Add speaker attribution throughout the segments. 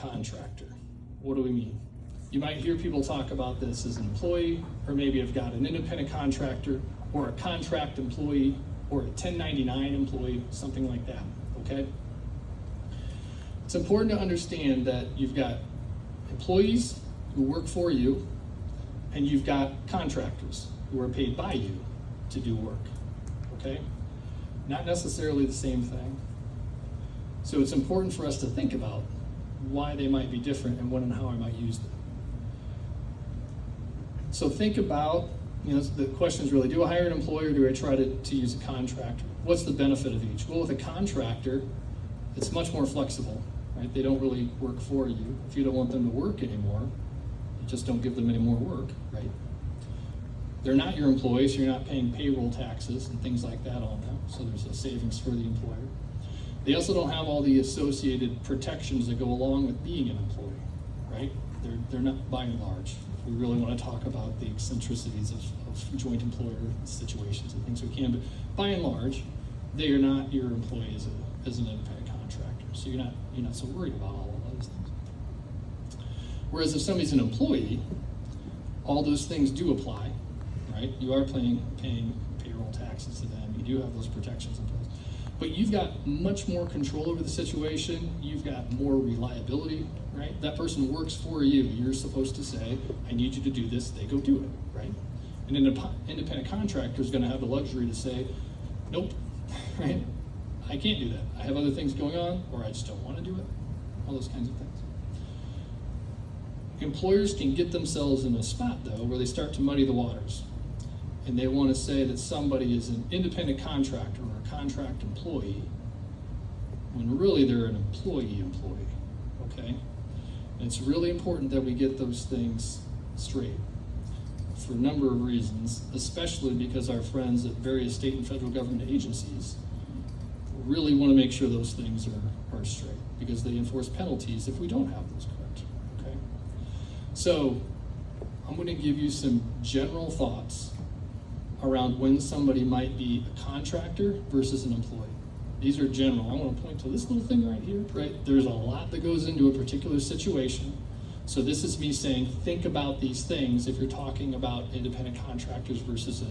Speaker 1: contractor. What do we mean? You might hear people talk about this as an employee, or maybe have got an independent contractor, or a contract employee, or a 1099 employee, something like that, okay? It's important to understand that you've got employees who work for you, and you've got contractors who are paid by you to do work, okay? Not necessarily the same thing. So it's important for us to think about why they might be different and when and how I might use them. So think about, the question is really, do I hire an employer or do I try to use a contractor? What's the benefit of each? Well, with a contractor, it's much more flexible, right? They don't really work for you. If you don't want them to work anymore, you just don't give them any more work, right? They're not your employees, so you're not paying payroll taxes and things like that on them, so there's a savings for the employer. They also don't have all the associated protections that go along with being an employee, right? They're not, by and large. If we really want to talk about the eccentricities of joint employer situations and things, we can, but by and large, they are not your employee as an independent contractor, so you're not so worried about all of those things. Whereas if somebody's an employee, all those things do apply, right? You are paying payroll taxes to them, you do have those protections in place. But you've got much more control over the situation, you've got more reliability, right? That person works for you, you're supposed to say, I need you to do this, they go do it, right? An independent contractor is gonna have the luxury to say, nope, right? I can't do that, I have other things going on, or I just don't wanna do it, all those kinds of things. Employers can get themselves in a spot though, where they start to muddy the waters. And they want to say that somebody is an independent contractor or a contract employee, when really they're an employee, okay? And it's really important that we get those things straight for a number of reasons, especially because our friends at various state and federal government agencies really want to make sure those things are straight, because they enforce penalties if we don't have those correct, okay? So I'm going to give you some general thoughts around when somebody might be a contractor versus an employee. These are general. I want to point to this little thing right here, right? There's a lot that goes into a particular situation. So this is me saying, think about these things if you're talking about independent contractors versus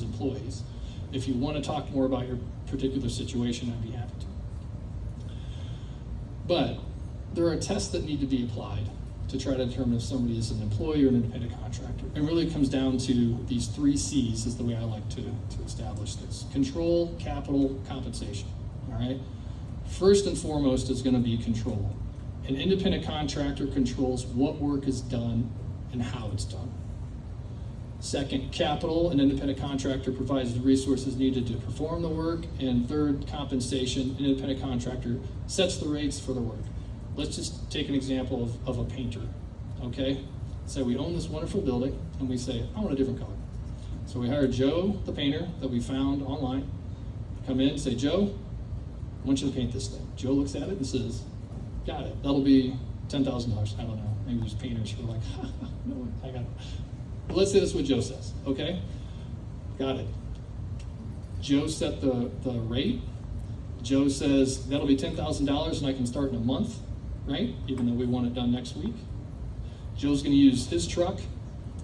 Speaker 1: employees. If you want to talk more about your particular situation, I'd be happy to. But there are tests that need to be applied to try to determine if somebody is an employee or an independent contractor. And really it comes down to these 3 C's is the way I like to establish this. Control, capital, compensation, all right? First and foremost is gonna be control. An independent contractor controls what work is done and how it's done. Second, capital, an independent contractor provides the resources needed to perform the work. And third, compensation, an independent contractor sets the rates for the work. Let's just take an example of a painter, okay? So we own this wonderful building and we say, I want a different color. So we hire Joe, the painter that we found online, come in and say, Joe, I want you to paint this thing. Joe looks at it and says, got it, that'll be $10,000, I don't know. Maybe there's painters who are like, no, I got it. But let's say that's what Joe says, okay? Got it. Joe set the rate. Joe says, that'll be $10,000 and I can start in a month, right? Even though we want it done next week. Joe's gonna use his truck,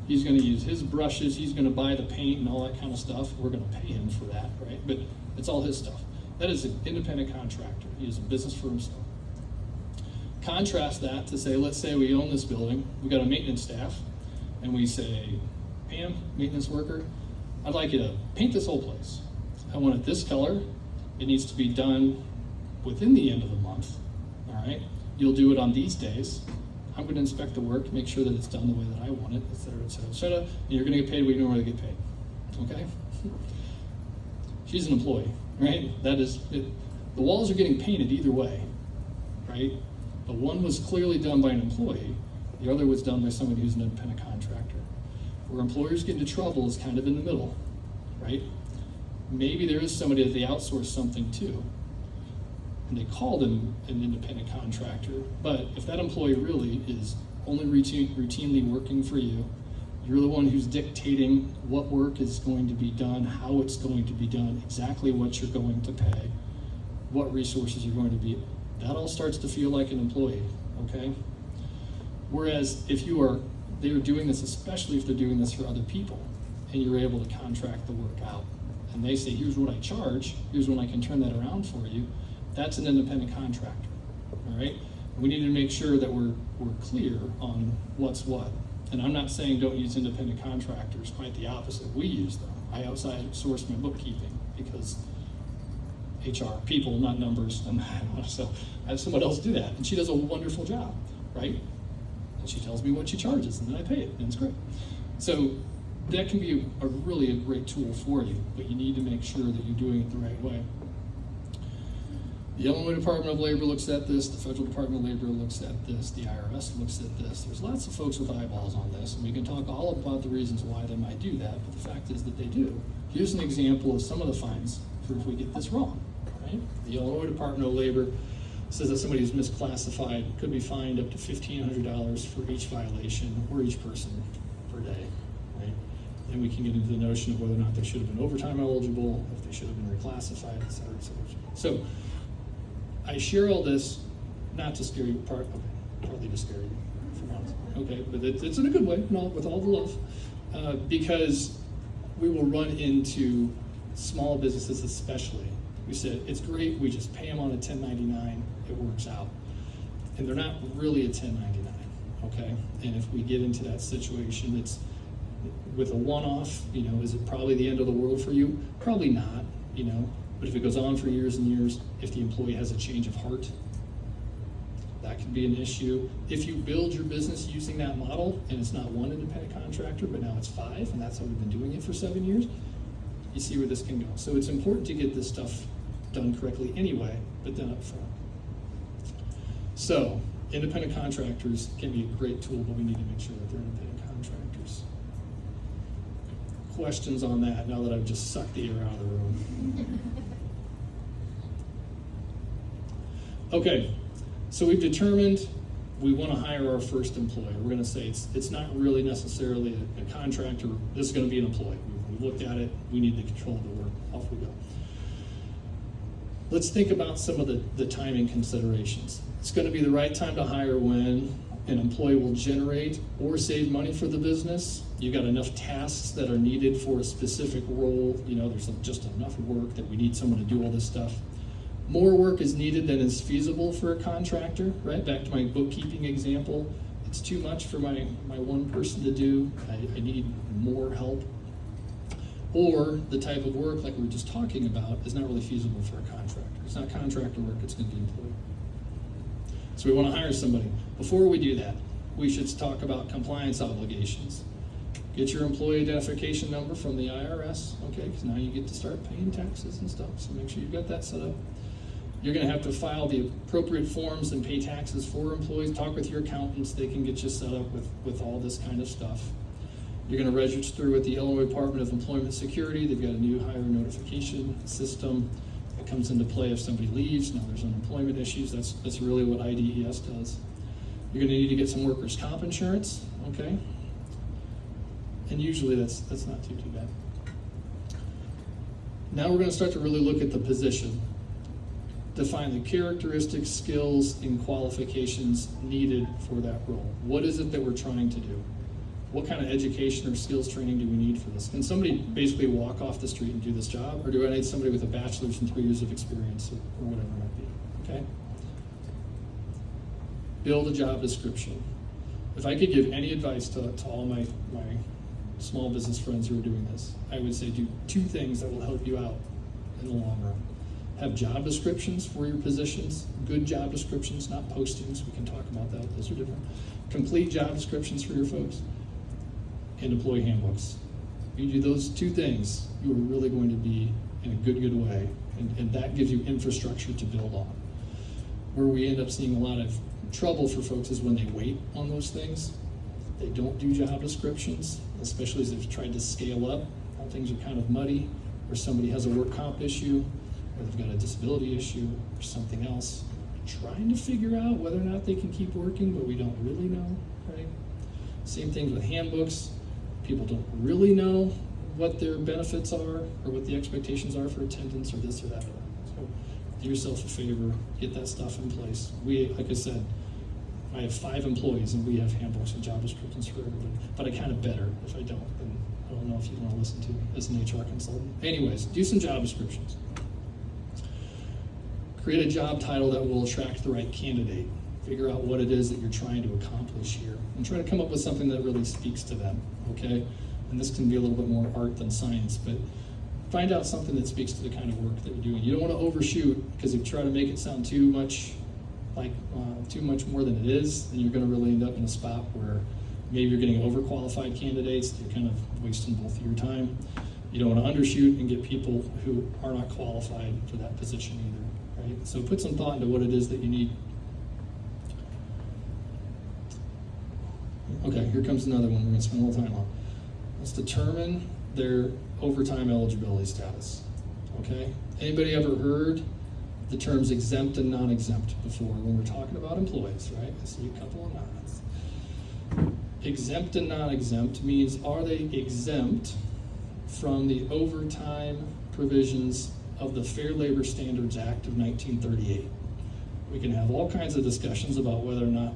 Speaker 1: he's gonna use his brushes, he's gonna buy the paint and all that kind of stuff. We're gonna pay him for that, right? But it's all his stuff. That is an independent contractor. He is a business for himself. Contrast that to say, let's say we own this building, we got a maintenance staff, and we say, Pam, maintenance worker, I'd like you to paint this whole place. I want it this color. It needs to be done within the end of the month, all right? You'll do it on these days. I'm gonna inspect the work, make sure that it's done the way that I want it, et cetera, et cetera, et cetera. And you're gonna get paid what you normally get paid, okay? She's an employee, right? That is, the walls are getting painted either way, right? But one was clearly done by an employee, the other was done by somebody who's an independent contractor. Where employers get into trouble is kind of in the middle, right? Maybe there is somebody that they outsource something to, and they call them an independent contractor, but if that employee really is only routinely working for you, you're the one who's dictating what work is going to be done, how it's going to be done, exactly what you're going to pay, what resources you're going to be, that all starts to feel like an employee, okay? Whereas if they're doing this, especially if they're doing this for other people, and you're able to contract the work out, and they say, here's what I charge, here's when I can turn that around for you, that's an independent contractor, all right? We need to make sure that we're clear on what's what. And I'm not saying don't use independent contractors, quite the opposite. We use them. I outside source my bookkeeping because HR, people, not numbers, and so I have someone else do that, and she does a wonderful job, right? And she tells me what she charges, and then I pay it, and it's great. So that can be a really great tool for you, but you need to make sure that you're doing it the right way. The Illinois Department of Labor looks at this, the Federal Department of Labor looks at this, the IRS looks at this. There's lots of folks with eyeballs on this, and we can talk all about the reasons why they might do that, but the fact is that they do. Here's an example of some of the fines for if we get this wrong, right? The Illinois Department of Labor says that somebody who's misclassified could be fined up to $1,500 for each violation or each person per day, right? And we can get into the notion of whether or not they should have been overtime eligible, if they should have been reclassified, et cetera, et cetera. So I share all this not to scare you, partly to scare you, for once, okay? But it's in a good way, with all the love, because we will run into small businesses especially. We said, it's great, we just pay them on a 1099, it works out. And they're not really a 1099, okay? And if we get into that situation, it's with a one-off, is it probably the end of the world for you? Probably not, but if it goes on for years and years, if the employee has a change of heart, that could be an issue. If you build your business using that model, and it's not one independent contractor, but now it's 5, and that's how we've been doing it for 7 years, you see where this can go. So it's important to get this stuff done correctly anyway, but then up front. So independent contractors can be a great tool, but we need to make sure that they're independent contractors. Questions on that now that I've just sucked the air out of the room? Okay, so we've determined we want to hire our first employee. We're going to say it's not really necessarily a contractor. This is going to be an employee. We've looked at it. We need to control the work. Off we go. Let's think about some of the timing considerations. It's going to be the right time to hire when an employee will generate or save money for the business. You've got enough tasks that are needed for a specific role. There's just enough work that we need someone to do all this stuff. More work is needed than is feasible for a contractor, right? Back to my bookkeeping example. It's too much for my one person to do. I need more help. Or the type of work, like we were just talking about, is not really feasible for a contractor. It's not contractor work, it's going to be employee. So we want to hire somebody. Before we do that, we should talk about compliance obligations. Get your employee identification number from the IRS, okay? Because now you get to start paying taxes and stuff, so make sure you've got that set up. You're going to have to file the appropriate forms and pay taxes for employees. Talk with your accountants, they can get you set up with all this kind of stuff. You're going to register with the Illinois Department of Employment Security. They've got a new hire notification system that comes into play if somebody leaves. Now there's unemployment issues. That's really what IDES does. You're going to need to get some workers' comp insurance, okay? And usually that's not too bad. Now we're going to start to really look at the position. Define the characteristics, skills, and qualifications needed for that role. What is it that we're trying to do? What kind of education or skills training do we need for this? Can somebody basically walk off the street and do this job? Or do I need somebody with a bachelor's and 3 years of experience or whatever it might be, okay? Build a job description. If I could give any advice to all my small business friends who are doing this, I would say do 2 things that will help you out in the long run. Have job descriptions for your positions, good job descriptions, not postings. We can talk about that, those are different. Complete job descriptions for your folks, and employee handbooks. If you do those 2 things, you are really going to be in a good way, and that gives you infrastructure to build on. Where we end up seeing a lot of trouble for folks is when they wait on those things. They don't do job descriptions, especially as they've tried to scale up. Things are kind of muddy, or somebody has a work comp issue, or they've got a disability issue, or something else. Trying to figure out whether or not they can keep working, but we don't really know, right? Same thing with handbooks. People don't really know what their benefits are, or what the expectations are for attendance, or this or that. So do yourself a favor, get that stuff in place. Like I said, I have 5 employees and we have handbooks and job descriptions for everybody, but I kind of better. If I don't, then I don't know if you want to listen to me as an HR consultant. Anyways, do some job descriptions. Create a job title that will attract the right candidate. Figure out what it is that you're trying to accomplish here, and try to come up with something that really speaks to them, okay? And this can be a little bit more art than science, but find out something that speaks to the kind of work that you're doing. You don't want to overshoot, because if you try to make it sound too much more than it is, then you're going to really end up in a spot where maybe you're getting overqualified candidates. You're kind of wasting both of your time. You don't want to undershoot and get people who are not qualified for that position either, right? So put some thought into what it is that you need. Okay, here comes another one we're going to spend a little time on. Let's determine their overtime eligibility status. Okay? Anybody ever heard the terms exempt and non-exempt before when we're talking about employees, right? I see a couple of nods. Exempt and non-exempt means, are they exempt from the overtime provisions of the Fair Labor Standards Act of 1938? We can have all kinds of discussions about whether or not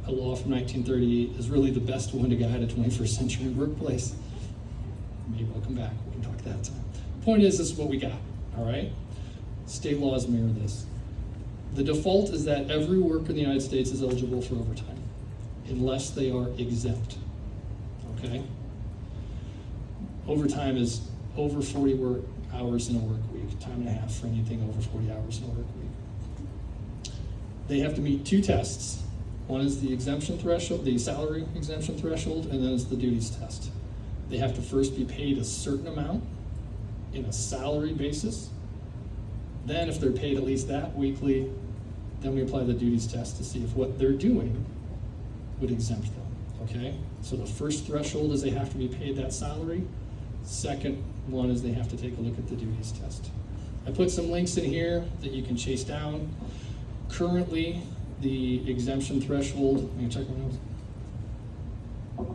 Speaker 1: a law from 1938 is really the best one to guide a 21st century workplace. Maybe we'll come back, we can talk that time. Point is, this is what we got, all right? State laws mirror this. The default is that every worker in the United States is eligible for overtime, unless they are exempt, okay? Overtime is over 40 work hours in a work week, time and a half for anything over 40 hours in a work week. They have to meet 2 tests. One is the exemption threshold, the salary exemption threshold, and then it's the duties test. They have to first be paid a certain amount in a salary basis. Then if they're paid at least that weekly, then we apply the duties test to see if what they're doing would exempt them, okay? So the first threshold is they have to be paid that salary. Second one is they have to take a look at the duties test. I put some links in here that you can chase down. Currently, the exemption threshold, let me check my notes,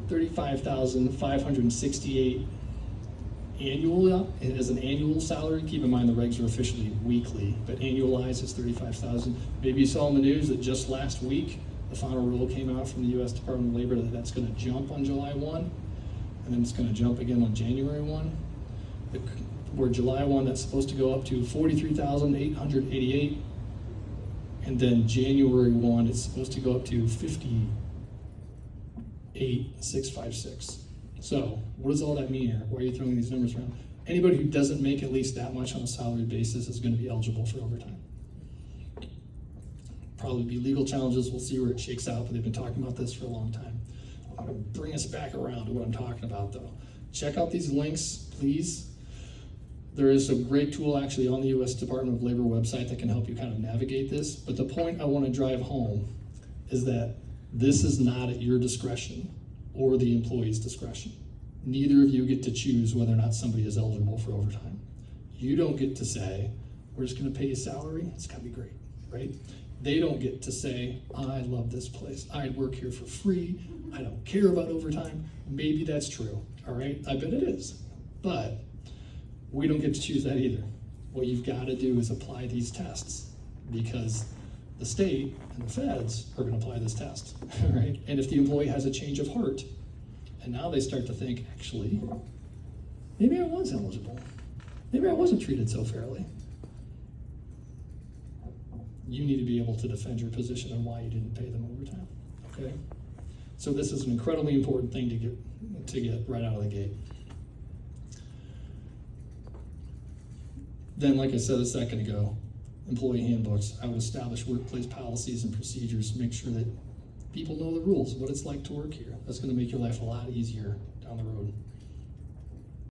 Speaker 1: $35,568 annual as an annual salary. Keep in mind the regs are officially weekly, but annualized is $35,000. Maybe you saw in the news that just last week the final rule came out from the U.S. Department of Labor that that's going to jump on July 1, and then it's going to jump again on January 1. Where July 1, that's supposed to go up to $43,888. And then January 1, it's supposed to go up to $58,656. So what does all that mean here? Why are you throwing these numbers around? Anybody who doesn't make at least that much on a salary basis is going to be eligible for overtime. Probably be legal challenges. We'll see where it shakes out, but they've been talking about this for a long time. I'm going to bring us back around to what I'm talking about, though. Check out these links, please. There is a great tool actually on the U.S. Department of Labor website that can help you kind of navigate this. But the point I want to drive home is that this is not at your discretion or the employee's discretion. Neither of you get to choose whether or not somebody is eligible for overtime. You don't get to say, we're just going to pay you salary, it's got to be great, right? They don't get to say, I love this place, I'd work here for free, I don't care about overtime. Maybe that's true, all right? I bet it is. But we don't get to choose that either. What you've got to do is apply these tests, because the state and the feds are going to apply this test, right? And if the employee has a change of heart, and now they start to think, actually, maybe I was eligible. Maybe I wasn't treated so fairly. You need to be able to defend your position on why you didn't pay them overtime, okay? So this is an incredibly important thing to get right out of the gate. Then, like I said a second ago, employee handbooks. I would establish workplace policies and procedures, make sure that people know the rules, what it's like to work here. That's going to make your life a lot easier down the road.